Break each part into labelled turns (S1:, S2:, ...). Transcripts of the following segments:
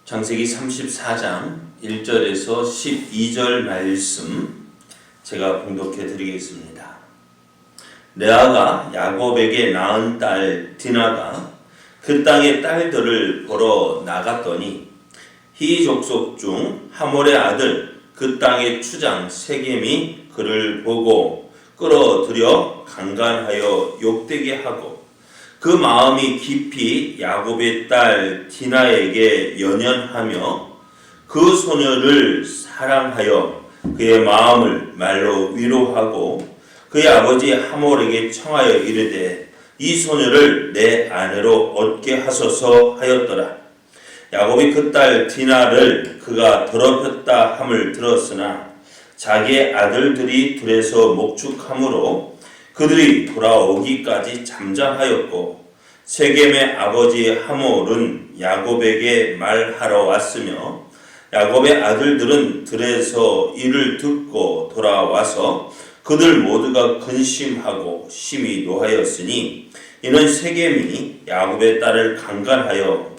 S1: 창세기 34장 1절에서 12절 말씀 제가 봉독해 드리겠습니다. 레아가 야곱에게 낳은 딸 디나가 그 땅의 딸들을 보러 나갔더니 히 족속 중 하몰의 아들 그 땅의 추장 세겜이 그를 보고 끌어들여 강간하여 욕되게 하고 그 마음이 깊이 야곱의 딸 디나에게 연연하며 그 소녀를 사랑하여 그의 마음을 말로 위로하고 그의 아버지 하몰에게 청하여 이르되 이 소녀를 내 아내로 얻게 하소서 하였더라. 야곱이 그 딸 디나를 그가 더럽혔다 함을 들었으나 자기의 아들들이 들에서 목축함으로 그들이 돌아오기까지 잠잠하였고 세겜의 아버지 하몰은 야곱에게 말하러 왔으며 야곱의 아들들은 들에서 이를 듣고 돌아와서 그들 모두가 근심하고 심히 노하였으니 이는 세겜이 야곱의 딸을 강간하여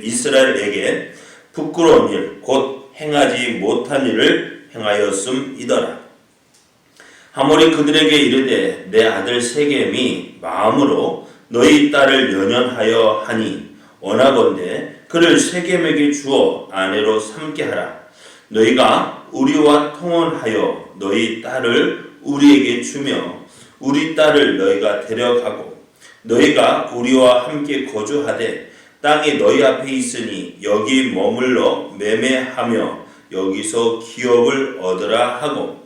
S1: 이스라엘에게 부끄러운 일 곧 행하지 못한 일을 행하였음이더라. 하몰이 그들에게 이르되 내 아들 세겜이 마음으로 너희 딸을 연연하여 하니 원하건대 그를 세겜에게 주어 아내로 삼게 하라. 너희가 우리와 통혼하여 너희 딸을 우리에게 주며 우리 딸을 너희가 데려가고 너희가 우리와 함께 거주하되 땅이 너희 앞에 있으니 여기 머물러 매매하며 여기서 기업을 얻으라 하고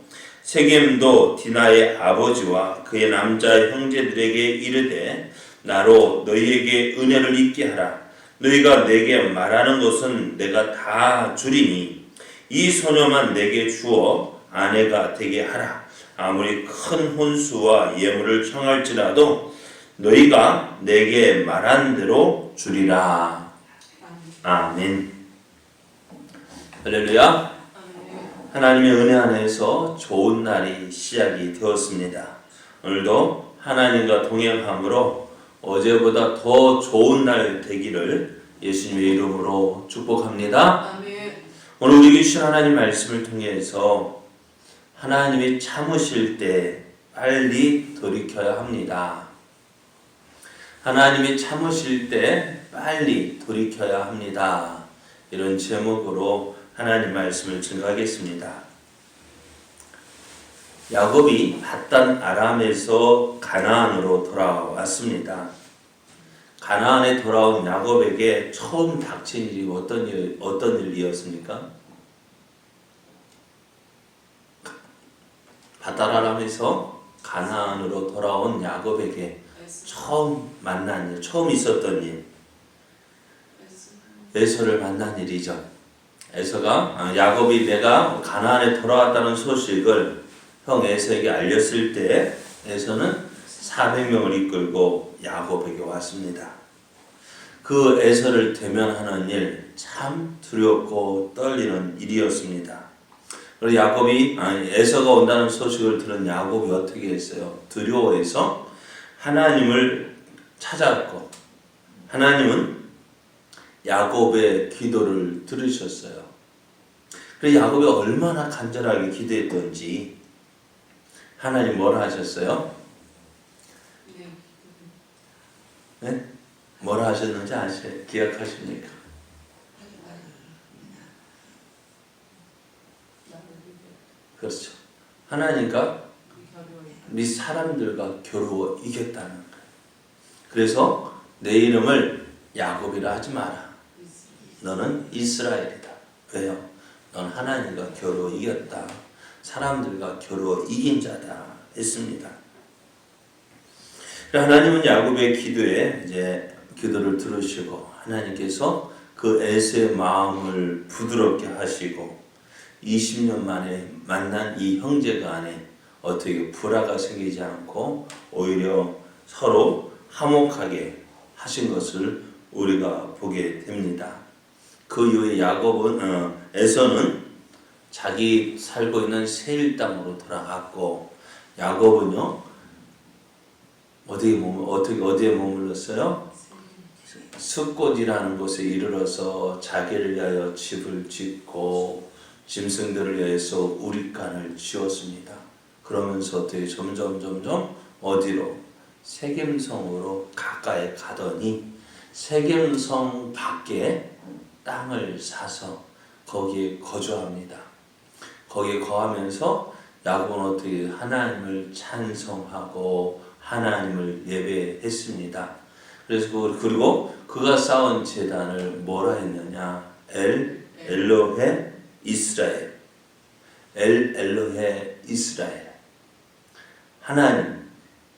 S1: 세겜도 디나의 아버지와 그의 남자 형제들에게 이르되 나로 너희에게 은혜를 있게 하라. 너희가 내게 말하는 것은 내가 다 주리니 이 소녀만 내게 주어 아내가 되게 하라. 아무리 큰 혼수와 예물을 청할지라도 너희가 내게 말한 대로 주리라. 아멘. 할렐루야. 하나님의 은혜 안에서 좋은 날이 시작이 되었습니다. 오늘도 하나님과 동행함으로 어제보다 더 좋은 날 되기를 예수님의 이름으로 축복합니다.
S2: 아멘.
S1: 오늘 우리에게 주신 하나님 말씀을 통해서 하나님이 참으실 때 빨리 돌이켜야 합니다. 하나님이 참으실 때 빨리 돌이켜야 합니다. 이런 제목으로 하나님 말씀을 증거하겠습니다. 야곱이 밧단 아람에서 가나안으로 돌아왔습니다. 가나안에 돌아온 야곱에게 처음 닥친 일이 어떤 일이었습니까? 밧단 아람에서 가나안으로 돌아온 야곱에게 처음 만난 일, 처음 있었던 일, 에서를 만난 일이죠. 에서가 야곱이 내가 가나안에 돌아왔다는 소식을 형 에서에게 알렸을 때 에서는 400명을 이끌고 야곱에게 왔습니다. 그 에서를 대면하는 일 참 두렵고 떨리는 일이었습니다. 그리고 야곱이 에서가 온다는 소식을 들은 야곱이 어떻게 했어요? 두려워해서 하나님을 찾았고 하나님은 야곱의 기도를 들으셨어요. 그래서 야곱이 얼마나 간절하게 기도했던지 하나님 뭐라 하셨어요? 네? 뭐라 하셨는지 기억하십니까? 그렇죠. 하나님과 네 사람들과 겨루어 이겼다는 거예요. 그래서 내 이름을 야곱이라 하지 마라. 너는 이스라엘이다. 왜요? 넌 하나님과 겨루어 이겼다. 사람들과 겨루어 이긴 자다 했습니다. 하나님은 야곱의 기도에 이제 기도를 들으시고 하나님께서 그 에서의 마음을 부드럽게 하시고 20년 만에 만난 이 형제 간에 어떻게 불화가 생기지 않고 오히려 서로 화목하게 하신 것을 우리가 보게 됩니다. 그 이후에 에서는 자기 살고 있는 세일 땅으로 돌아갔고 야곱은요 어디에 머물렀어요? 숫곳이라는 곳에 이르러서 자기를 위하여 집을 짓고 짐승들을 위해서 우릿간을 지었습니다. 그러면서 어떻게 점점 어디로? 세겜성으로 가까이 가더니 세겜성 밖에 땅을 사서 거기에 거주합니다. 거기에 거하면서 야곱은 어떻게 하나님을 찬송하고 하나님을 예배했습니다. 그래서 그리고 그가 쌓은 제단을 뭐라 했느냐? 엘로헤 이스라엘. 엘로헤 이스라엘. 하나님,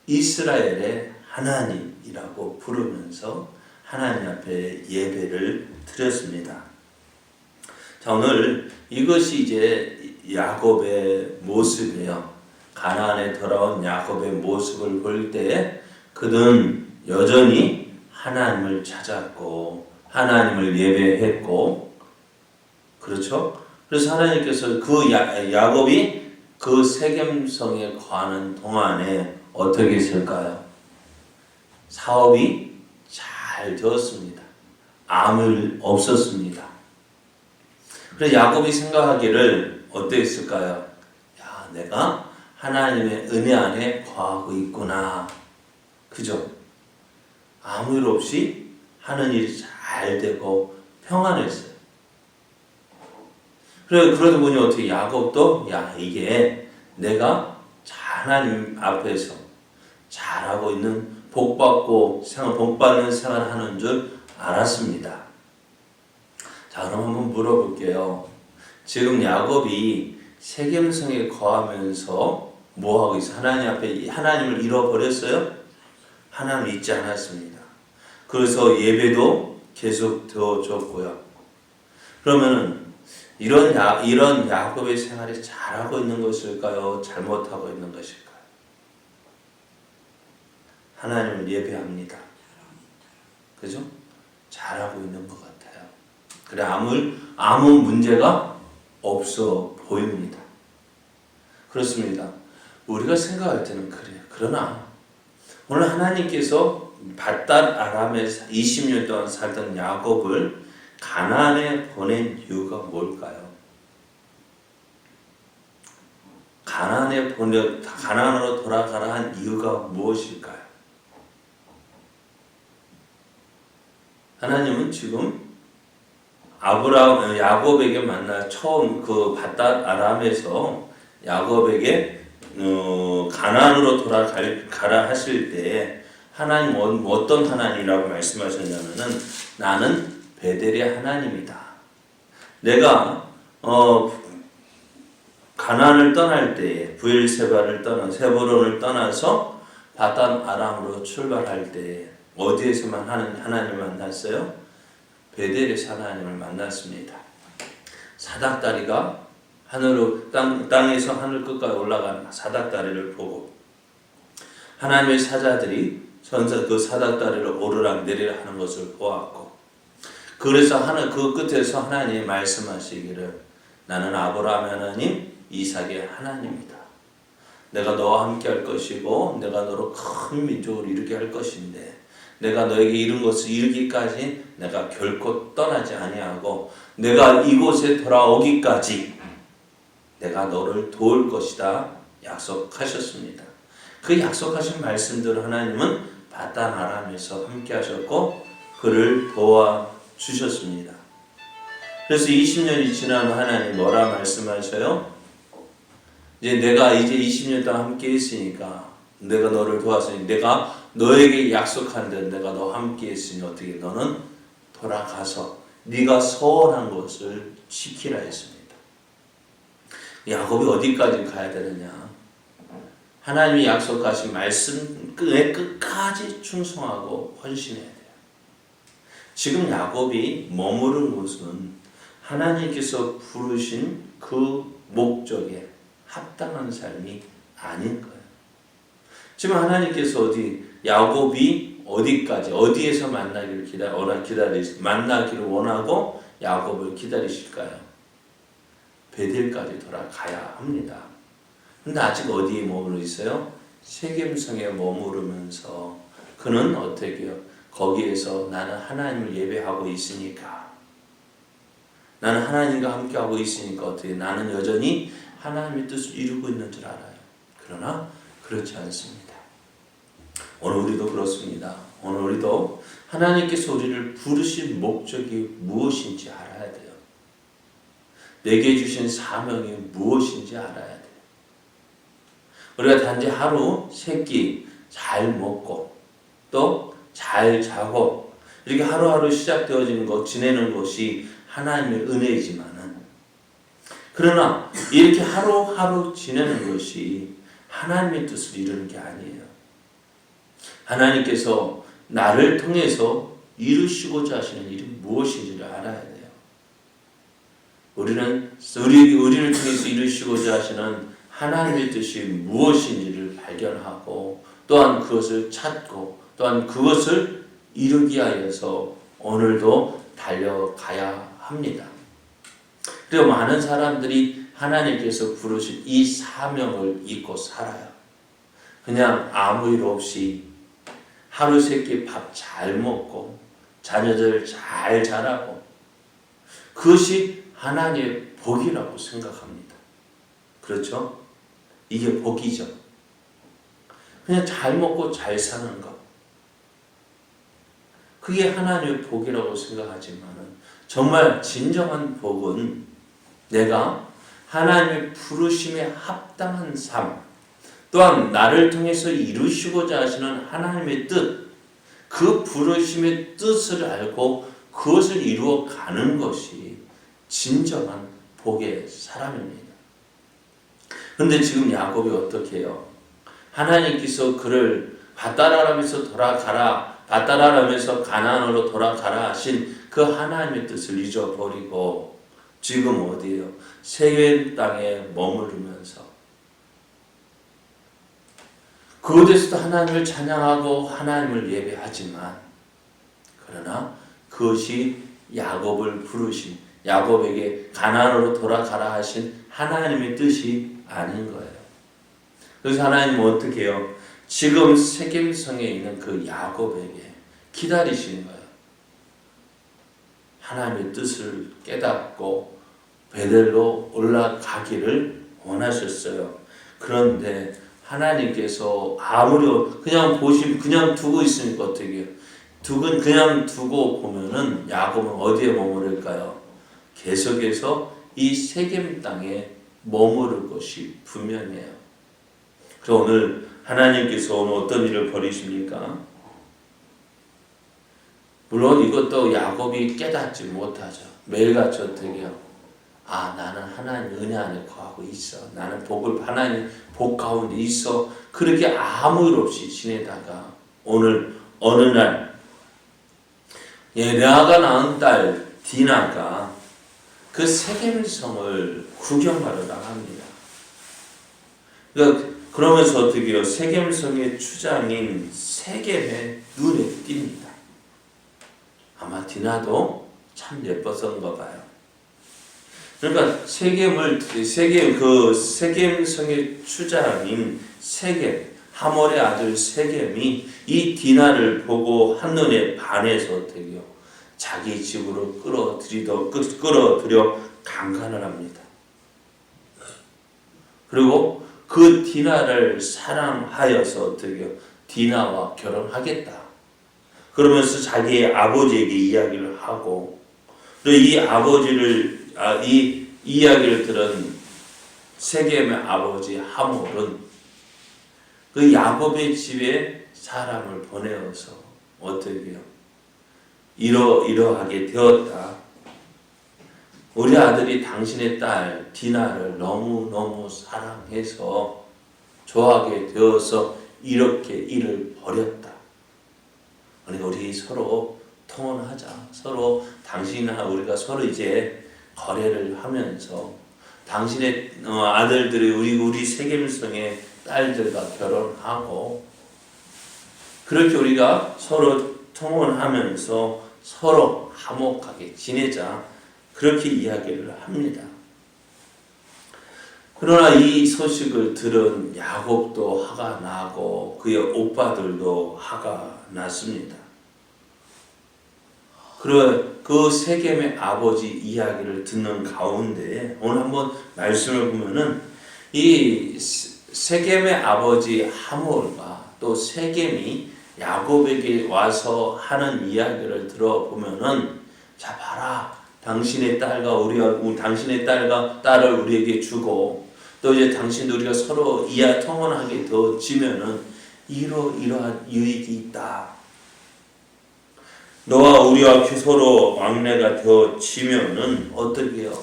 S1: 이스라엘의 하나님이라고 부르면서 하나님 앞에 예배를 드렸습니다. 자, 오늘 이것이 이제 야곱의 모습이에요. 가나안에 돌아온 야곱의 모습을 볼 때 그는 여전히 하나님을 찾았고 하나님을 예배했고, 그렇죠? 그래서 하나님께서 그 야곱이 그 세겜성에 거하는 동안에 어떻게 했을까요? 사업이 잘 되었습니다. 아무 일 없었습니다. 그래서 야곱이 생각하기를 어땠을까요? 야, 내가 하나님의 은혜 안에 거하고 있구나. 그죠? 아무 일 없이 하는 일이 잘 되고 평안했어요. 그러다 보니 어떻게 야곱도 야, 이게 내가 하나님 앞에서 잘하고 있는 복받는 생활하는 줄 알았습니다. 자, 그럼 한번 물어볼게요. 지금 야곱이 세겜성에 거하면서 뭐하고 있어요? 하나님 앞에 하나님을 잃어버렸어요? 하나님을 잊지 않았습니다. 그래서 예배도 계속 드려줬고요. 그러면은 이런 야곱의 생활이 잘하고 있는 것일까요? 잘못하고 있는 것일까요? 하나님을 예배합니다. 그죠? 잘하고 있는 것 같아요. 그래, 아무 문제가 없어 보입니다. 그렇습니다. 우리가 생각할 때는 그래요. 그러나 오늘 하나님께서 밧닷 아람에서 20년 동안 살던 야곱을 가나안에 보낸 이유가 뭘까요? 가나안으로 돌아가라 한 이유가 무엇일까요? 하나님은 지금 야곱에게 처음 그 밧닷 아람에서 야곱에게 가나안으로 돌아가라 하실 때 하나님 어떤 하나님이라고 말씀하셨냐면은 나는 베델의 하나님이다. 내가 가나안을 떠날 때 세브론을 떠나서 밧닷 아람으로 출발할 때 어디에서만 하나님을 만났어요? 베델에서 하나님을 만났습니다. 사닥다리가 땅에서 하늘 끝까지 올라가는 사닥다리를 보고 하나님의 사자들이 그 사닥다리를 오르락 내리락 하는 것을 보았고, 그래서 그 끝에서 하나님이 말씀하시기를 나는 아브라함의 하나님, 이삭의 하나님이다. 내가 너와 함께 할 것이고 내가 너로 큰 민족을 이루게 할 것인데 내가 너에게 이룬 것을 이루기까지 내가 결코 떠나지 아니하고 내가 이곳에 돌아오기까지 내가 너를 도울 것이다 약속하셨습니다. 그 약속하신 말씀들을 하나님은 밧닷 아람에서 함께 하셨고 그를 도와주셨습니다. 그래서 20년이 지나면 하나님 뭐라 말씀하셔요? 내가 이제 20년 동안 함께 했으니까 내가 너를 도왔으니 내가 너에게 약속한 대로 내가 너와 함께 했으니 어떻게 너는 돌아가서 네가 서원한 것을 지키라 했습니다. 야곱이 어디까지 가야 되느냐? 하나님이 약속하신 말씀에 끝까지 충성하고 헌신해야 돼요. 지금 야곱이 머무른 곳은 하나님께서 부르신 그 목적에 합당한 삶이 아닌 거예요. 지금 하나님께서 야곱이 어디에서 만나기를 원하고 야곱을 기다리실까요? 베델까지 돌아가야 합니다. 근데 아직 어디에 머무르 있어요? 세겜성에 머무르면서 그는 어떻게 해요? 거기에서 나는 하나님을 예배하고 있으니까, 나는 하나님과 함께하고 있으니까 어떻게 나는 여전히 하나님의 뜻을 이루고 있는 줄 알아요. 그러나 그렇지 않습니다. 오늘 우리도 그렇습니다. 오늘 우리도 하나님께서 우리를 부르신 목적이 무엇인지 알아야 돼요. 내게 주신 사명이 무엇인지 알아야 돼요. 우리가 단지 하루 세 끼 잘 먹고 또 잘 자고 이렇게 하루하루 시작되어지는 것, 지내는 것이 하나님의 은혜이지만은, 그러나 이렇게 하루하루 지내는 것이 하나님의 뜻을 이루는 게 아니에요. 하나님께서 나를 통해서 이루시고자 하시는 일이 무엇인지를 알아야 돼요. 우리를 통해서 이루시고자 하시는 하나님의 뜻이 무엇인지를 발견하고 또한 그것을 찾고 또한 그것을 이루기 위하여서 오늘도 달려가야 합니다. 그리고 많은 사람들이 하나님께서 부르신 이 사명을 잊고 살아요. 그냥 아무 일 없이 하루 세 끼 밥 잘 먹고 자녀들 잘 자라고, 그것이 하나님의 복이라고 생각합니다. 그렇죠? 이게 복이죠. 그냥 잘 먹고 잘 사는 것, 그게 하나님의 복이라고 생각하지만 정말 진정한 복은 내가 하나님의 부르심에 합당한 삶, 또한 나를 통해서 이루시고자 하시는 하나님의 뜻, 그 부르심의 뜻을 알고 그것을 이루어 가는 것이 진정한 복의 사람입니다. 그런데 지금 야곱이 어떻게 해요? 하나님께서 그를 밧다라람에서 돌아가라, 밧다라람에서 가나안으로 돌아가라 하신 그 하나님의 뜻을 잊어버리고 지금 어디에요? 세겜 땅에 머무르면서 그곳에서도 하나님을 찬양하고 하나님을 예배하지만, 그러나 그것이 야곱을 부르신, 야곱에게 가나안으로 돌아가라 하신 하나님의 뜻이 아닌 거예요. 그래서 하나님은 어떻게 해요? 지금 세겜성에 있는 그 야곱에게 기다리시는 거예요. 하나님의 뜻을 깨닫고 베델로 올라가기를 원하셨어요. 그런데 하나님께서 아무리 그냥 그냥 두고 있으니까 어떻게 해요? 그냥 두고 보면은 야곱은 어디에 머무를까요? 계속해서 이 세겜 땅에 머무를 것이 분명해요. 그래서 오늘 하나님께서 오늘 어떤 일을 벌이십니까? 물론 이것도 야곱이 깨닫지 못하죠. 매일같이 어떻게 해요? 나는 하나님 은혜 안에 거하고 있어. 나는 하나님 복 가운데 있어. 그렇게 아무 일 없이 지내다가 오늘 어느 날 레아가 낳은 딸 디나가 그 세겜성을 구경하러 나갑니다. 그러면서 어떻게 해요? 세겜성의 추장인 세겜의 눈에 띕니다. 아마 디나도 참 예뻤었는가 봐요. 그러니까 세겜성의 추장인 세겜, 하몰의 아들 세겜이 이 디나를 보고 한눈에 반해서 어떻게 해요? 자기 집으로 끌어들여 강간을 합니다. 그리고 그 디나를 사랑하여서 어떻게 해요? 디나와 결혼하겠다. 그러면서 자기의 아버지에게 이야기를 하고, 그리고 이 이야기를 들은 세겜의 아버지 하몰은 그 야곱의 집에 사람을 보내어서 어떻게 해요? 이러하게 되었다. 우리 아들이 당신의 딸 디나를 너무너무 사랑해서 좋아하게 되어서 이렇게 일을 벌였다. 그러니까 우리 서로 통혼하자. 서로 당신이나 우리가 서로 이제 거래를 하면서 당신의 아들들이 우리 세겜성의 딸들과 결혼하고 그렇게 우리가 서로 통혼하면서 서로 화목하게 지내자. 그렇게 이야기를 합니다. 그러나 이 소식을 들은 야곱도 화가 나고 그의 오빠들도 화가 났습니다. 그 세겜의 아버지 이야기를 듣는 가운데 오늘 한번 말씀을 보면은 이 세겜의 아버지 하몰과 또 세겜이 야곱에게 와서 하는 이야기를 들어보면은 자 봐라, 당신의 당신의 딸을 우리에게 주고 또 이제 당신도 우리가 서로 통혼하게 되어지면은 이러한 유익이 있다. 너와 우리와 서로 왕래가 되어지면은 어떻게 해요?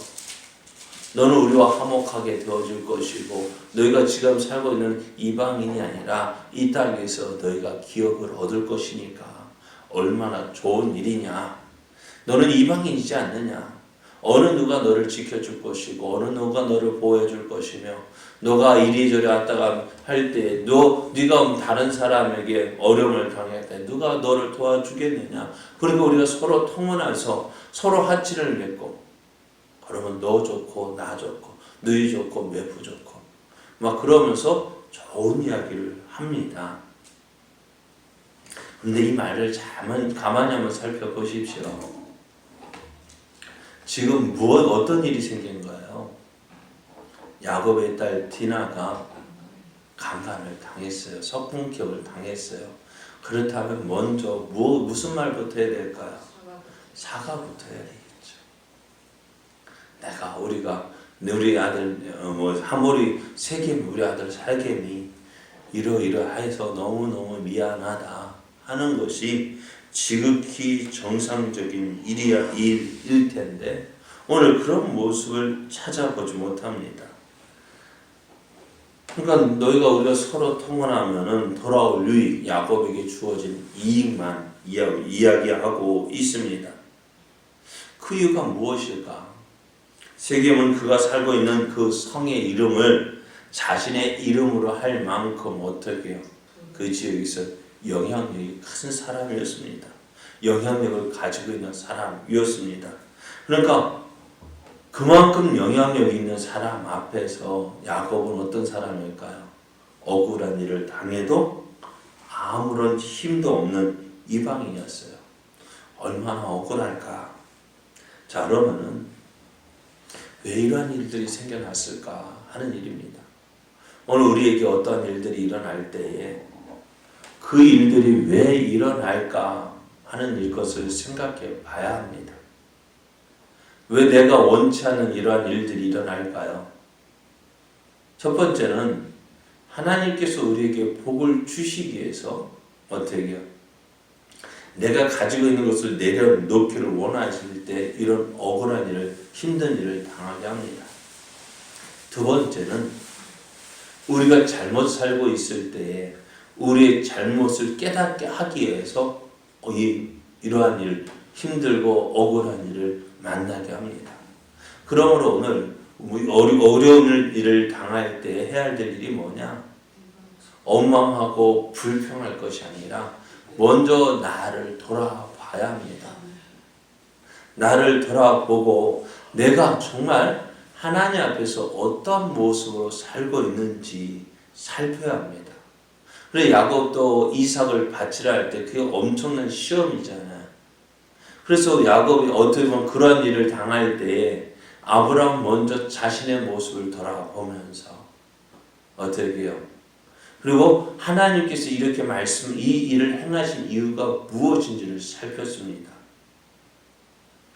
S1: 너는 우리와 화목하게 되어질 것이고 너희가 지금 살고 있는 이방인이 아니라 이 땅에서 너희가 기업을 얻을 것이니까 얼마나 좋은 일이냐. 너는 이방인이지 않느냐. 어느 누가 너를 지켜줄 것이고 어느 누가 너를 보호해줄 것이며 너가 이리저리 왔다가 할 때 네가 다른 사람에게 어려움을 당할 때 누가 너를 도와주겠느냐. 그리고 우리가 서로 통혼해서 서로 한치를 맺고 그러면 너 좋고 나 좋고 너희 좋고 매부 좋고 막 그러면서 좋은 이야기를 합니다. 그런데 이 말을 가만히 한번 살펴보십시오. 지금 어떤 일이 생긴 거예요? 야곱의 딸 디나가 강간을 당했어요. 석궁격을 당했어요. 그렇다면 먼저 무슨 말부터 해야 될까요? 사과부터 해야 되겠죠. 우리 아들 하몰이 세겜 우리 아들 살겜이 이러이러해서 너무너무 미안하다 하는 것이 지극히 정상적인 일일 텐데 오늘 그런 모습을 찾아보지 못합니다. 그러니까 우리가 서로 통혼하면은 돌아올 유익, 야곱에게 주어진 이익만 이야기하고 있습니다. 그 이유가 무엇일까? 세겜은 그가 살고 있는 그 성의 이름을 자신의 이름으로 할 만큼 어떻게 해요? 그 지역에서 영향력이 큰 사람이었습니다. 영향력을 가지고 있는 사람이었습니다. 그러니까 그만큼 영향력 있는 사람 앞에서 야곱은 어떤 사람일까요? 억울한 일을 당해도 아무런 힘도 없는 이방인이었어요. 얼마나 억울할까? 자, 그러면은 왜 이러한 일들이 생겨났을까 하는 일입니다. 오늘 우리에게 어떠한 일들이 일어날 때에 그 일들이 왜 일어날까 하는 것을 생각해 봐야 합니다. 왜 내가 원치 않는 이러한 일들이 일어날까요? 첫 번째는 하나님께서 우리에게 복을 주시기 위해서 어떻게 해요? 내가 가지고 있는 것을 내려놓기를 원하실 때 이런 억울한 일을, 힘든 일을 당하게 합니다. 두 번째는 우리가 잘못 살고 있을 때에 우리의 잘못을 깨닫게 하기 위해서 이러한 일, 힘들고 억울한 일을 만나게 합니다. 그러므로 오늘 어려운 일을 당할 때 해야 될 일이 뭐냐? 원망하고 불평할 것이 아니라 먼저 나를 돌아봐야 합니다. 나를 돌아보고 내가 정말 하나님 앞에서 어떤 모습으로 살고 있는지 살펴야 합니다. 그래서 야곱도 이삭을 바치라 할 때 그게 엄청난 시험이잖아요. 그래서 야곱이 어떻게 보면 그런 일을 당할 때에 아브라함 먼저 자신의 모습을 돌아보면서 어떻게 해요? 그리고 하나님께서 이렇게 이 일을 행하신 이유가 무엇인지를 살폈습니다.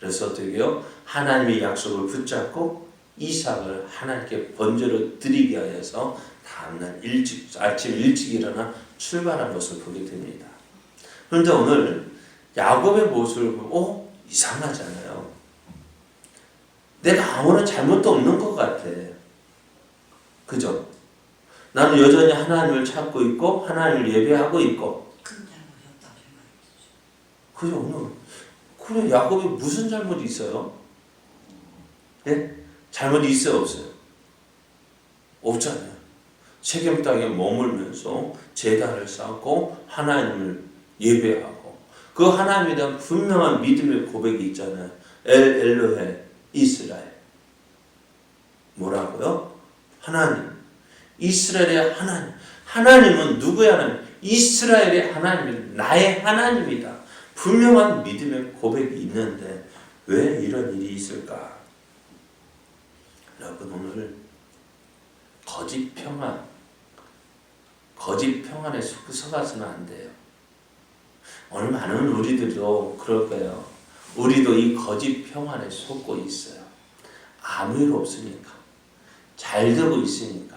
S1: 그래서 어떻게 해요? 하나님의 약속을 붙잡고 이삭을 하나님께 번제로 드리게 하여서 다음날 아침 일찍 일어나 출발한 것을 보게 됩니다. 그런데 오늘 야곱의 모습을 보면 이상하잖아요. 내가 아무런 잘못도 없는 것 같아. 그죠? 나는 여전히 하나님을 찾고 있고 하나님을 예배하고 있고. 그죠? 오늘 그래 야곱이 무슨 잘못이 있어요? 예? 잘못이 있어요? 없어요? 없잖아요. 세겜 땅에 머물면서 제단을 쌓고 하나님을 예배하고 그 하나님에 대한 분명한 믿음의 고백이 있잖아요. 엘로헤 이스라엘. 뭐라고요? 하나님. 이스라엘의 하나님. 하나님은 누구의 하나님? 이스라엘의 하나님입니다. 나의 하나님이다. 분명한 믿음의 고백이 있는데 왜 이런 일이 있을까? 여러분, 오늘 거짓 평안에 속아서는 안 돼요. 오늘 많은 우리들도 그럴 거예요. 우리도 이 거짓 평안에 속고 있어요. 아무 일 없으니까, 잘 되고 있으니까,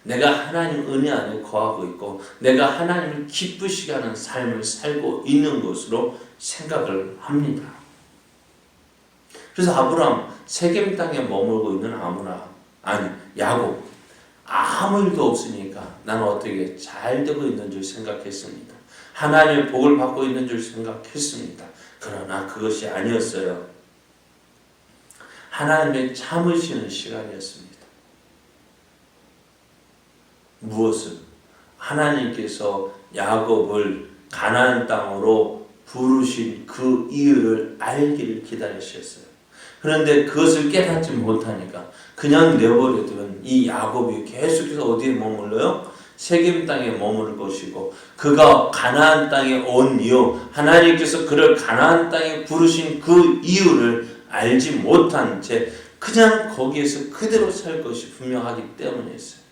S1: 내가 하나님 은혜 안에 거하고 있고 내가 하나님을 기쁘시게 하는 삶을 살고 있는 것으로 생각을 합니다. 그래서 아브람, 세겜 땅에 머물고 있는 야곱, 아무 일도 없으니까 나는 어떻게 잘 되고 있는 줄 생각했습니다. 하나님의 복을 받고 있는 줄 생각했습니다. 그러나 그것이 아니었어요. 하나님의 참으시는 시간이었습니다. 무엇을? 하나님께서 야곱을 가나안 땅으로 부르신 그 이유를 알기를 기다리셨어요. 그런데 그것을 깨닫지 못하니까 그냥 내버려두면 이 야곱이 계속해서 어디에 머물러요? 세겜 땅에 머무를 것이고, 그가 가나안 땅에 온 이유, 하나님께서 그를 가나안 땅에 부르신 그 이유를 알지 못한 채 그냥 거기에서 그대로 살 것이 분명하기 때문이었어요.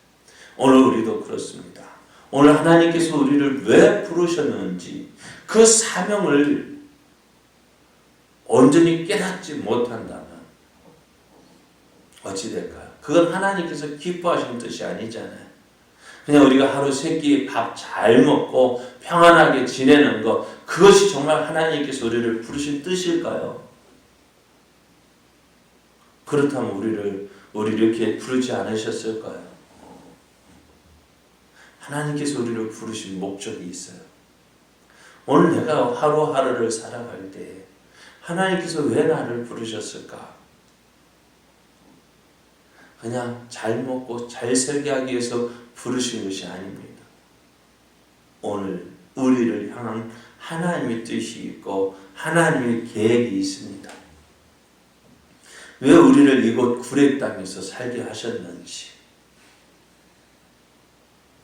S1: 오늘 우리도 그렇습니다. 오늘 하나님께서 우리를 왜 부르셨는지 그 사명을 온전히 깨닫지 못한다면 어찌 될까요? 그건 하나님께서 기뻐하시는 뜻이 아니잖아요. 그냥 우리가 하루 세 끼 밥 잘 먹고 평안하게 지내는 것, 그것이 정말 하나님께서 우리를 부르신 뜻일까요? 그렇다면 우리를 이렇게 부르지 않으셨을까요? 하나님께서 우리를 부르신 목적이 있어요. 오늘 내가 하루하루를 살아갈 때 하나님께서 왜 나를 부르셨을까? 그냥 잘 먹고 잘 살게 하기 위해서 부르신 것이 아닙니다. 오늘 우리를 향한 하나님의 뜻이 있고 하나님의 계획이 있습니다. 왜 우리를 이곳 구레 땅에서 살게 하셨는지,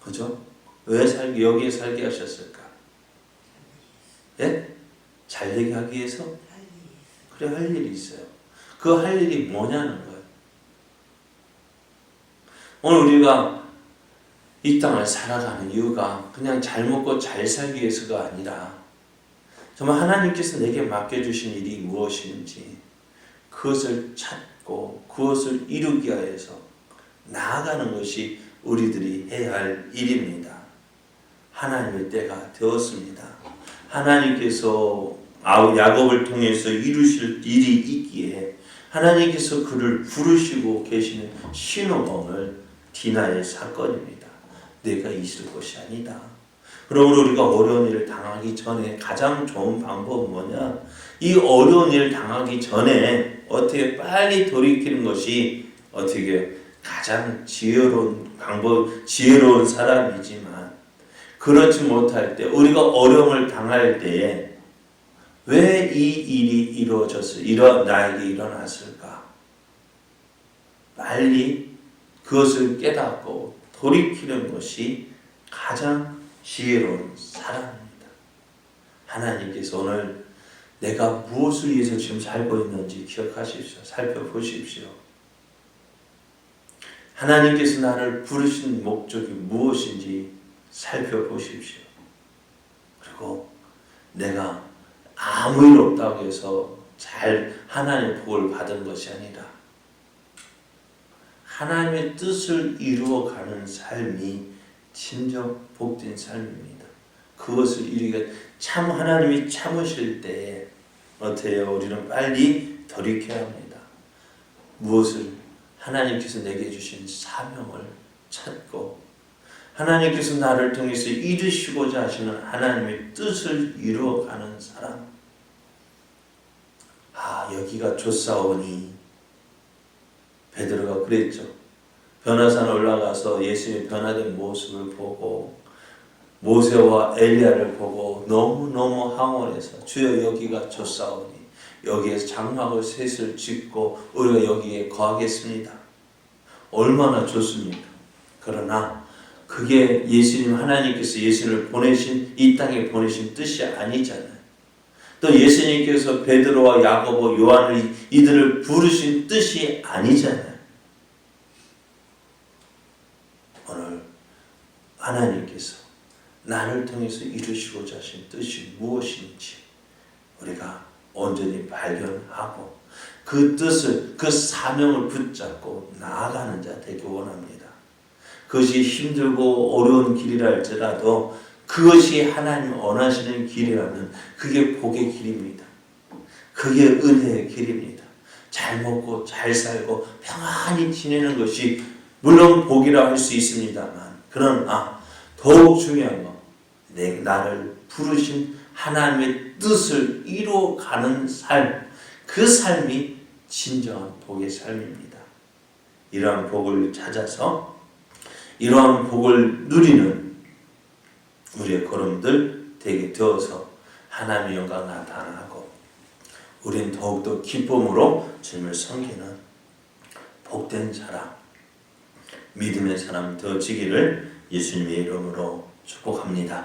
S1: 그죠? 왜 여기에 살게 하셨을까? 예? 잘 되게 하기 위해서? 그래, 할 일이 있어요. 그 할 일이 뭐냐는 거예요. 오늘 우리가 이 땅을 살아가는 이유가 그냥 잘 먹고 잘 살기 위해서가 아니라 정말 하나님께서 내게 맡겨주신 일이 무엇인지 그것을 찾고 그것을 이루기 위해서 나아가는 것이 우리들이 해야 할 일입니다. 하나님의 때가 되었습니다. 하나님께서 야곱을 통해서 이루실 일이 있기에 하나님께서 그를 부르시고 계시는 신호가 디나의 사건입니다. 내가 있을 것이 아니다. 그러므로 우리가 어려운 일을 당하기 전에 가장 좋은 방법은 뭐냐? 이 어려운 일을 당하기 전에 어떻게 빨리 돌이키는 것이 어떻게 가장 지혜로운 방법, 지혜로운 사람이지만 그렇지 못할 때, 우리가 어려움을 당할 때에 왜 이 일이 나에게 일어났을까? 빨리 그것을 깨닫고 돌이키는 것이 가장 지혜로운 사람입니다. 하나님께서 오늘 내가 무엇을 위해서 지금 살고 있는지 기억하십시오. 살펴보십시오. 하나님께서 나를 부르신 목적이 무엇인지 살펴보십시오. 그리고 내가 아무 일 없다고 해서 하나님의 복을 받은 것이 아니라 하나님의 뜻을 이루어가는 삶이 진정 복된 삶입니다. 그것을 이루기가 하나님이 참으실 때에 어때요? 우리는 빨리 돌이켜야 합니다. 무엇을? 하나님께서 내게 주신 사명을 찾고 하나님께서 나를 통해서 이루시고자 하시는 하나님의 뜻을 이루어가는 사람. 여기가 좋사오니 베드로가 그랬죠. 변화산 올라가서 예수님의 변화된 모습을 보고 모세와 엘리야를 보고 너무너무 황홀해서 주여 여기가 좋사오니 여기에서 장막을 셋을 짓고 우리가 여기에 거하겠습니다. 얼마나 좋습니까? 그러나 그게 하나님께서 예수님을 이 땅에 보내신 뜻이 아니잖아요. 또 예수님께서 베드로와 야고보, 요한을 이들을 부르신 뜻이 아니잖아요. 오늘 하나님께서 나를 통해서 이루시고자 하신 뜻이 무엇인지 우리가 온전히 발견하고 그 뜻을, 그 사명을 붙잡고 나아가는 자 되기 원합니다. 그것이 힘들고 어려운 길이라 할지라도 그것이 하나님 원하시는 길이라면 그게 복의 길입니다. 그게 은혜의 길입니다. 잘 먹고 잘 살고 평안히 지내는 것이 물론 복이라 할 수 있습니다만, 그러나 더욱 중요한 건 나를 부르신 하나님의 뜻을 이루어가는 삶, 그 삶이 진정한 복의 삶입니다. 이러한 복을 찾아서 이러한 복을 누리는 우리의 걸음들 되게 되어서 하나님의 영광 나타나고 우리는 더욱더 기쁨으로 주님을 섬기는 복된 사람, 믿음의 사람 되어지기를 예수님의 이름으로 축복합니다.